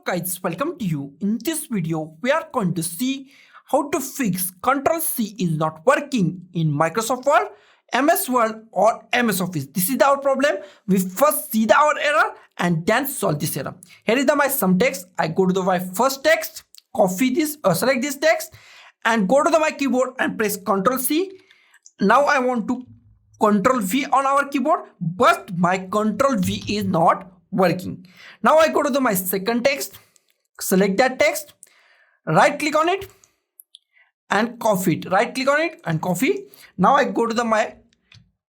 up guys, welcome to you. In this video we are going to see how to fix Ctrl+C is not working in Microsoft Word, MS Word or MS Office. This is our problem. We first see our error and then solve this error. Here is my some text. I go to my first text, copy this or select this text and go to my keyboard and press Ctrl+C. Now I want to Ctrl+V on our keyboard, but my Ctrl+V is not working. Now I go to my second text, select that text, right click on it and copy it. Right click on it and copy. Now I go to my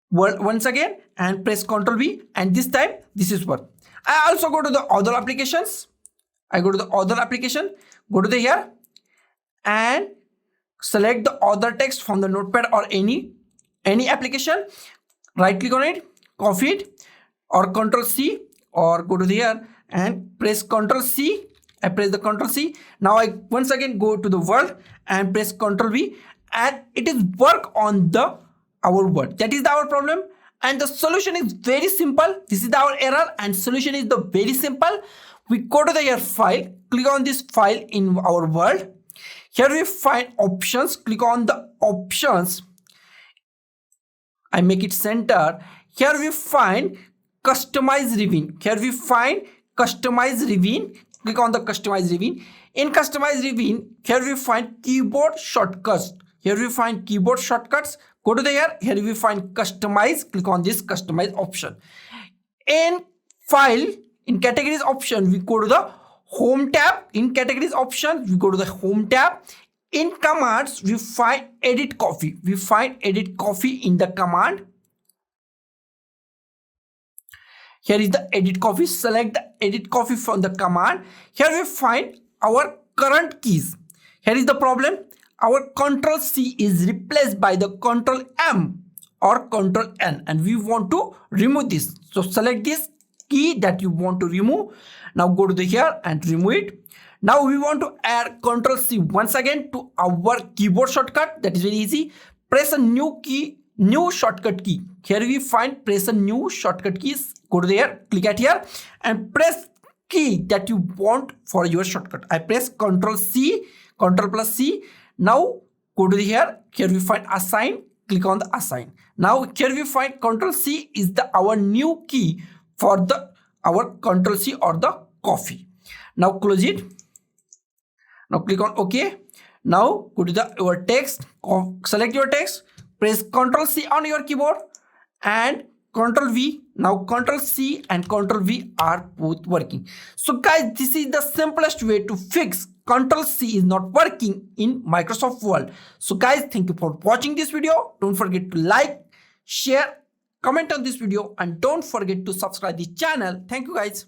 word once again and press Ctrl+V, and this time this is work. I also go to the other applications. I go to the other application, go to here and select the other text from the notepad or any application. Right click on it, copy it or Ctrl+C, or go to here and press Ctrl+C. I press the Ctrl+C. Now I once again go to the Word and press Ctrl+V, and it is work on our Word. That is our problem, and the solution is very simple. This is our error and solution is the very simple. We go to the here file, click on this file in our Word. Here we find options, click on the options. I make it center. Here we find customize ribbon. Here we find customize ribbon. Click on the customize ribbon. In customize ribbon, here we find keyboard shortcuts. Here we find keyboard shortcuts. Go to here. Here we find customize. Click on this customize option. In file, in categories option, we go to the home tab. In categories option, we go to the home tab. In commands, we find edit copy. We find edit copy in the command. Here is the edit copy. Select the edit copy from the command. Here we find our current keys. Here is the problem. Our Ctrl+C is replaced by the Ctrl+M or Ctrl+N, and we want to remove this. So select this key that you want to remove. Now go to here and remove it. Now we want to add Ctrl+C once again to our keyboard shortcut. That is very easy. Press a new key, new shortcut key. Here we find press a new shortcut keys. Go to there, click at here and press key that you want for your shortcut. I press Ctrl+C, Ctrl+C. Now go to here. Here we find assign. Click on the assign. Now here we find Ctrl+C is our new key for our Ctrl+C or the coffee. Now close it. Now click on OK. Now go to your text. Select your text. Press Ctrl+C on your keyboard and Ctrl+V. Now Ctrl+C and Ctrl+V are both working. So guys, this is the simplest way to fix Ctrl+C is not working in Microsoft Word. So guys, thank you for watching this video. Don't forget to like, share, comment on this video, and don't forget to subscribe this channel. Thank you guys.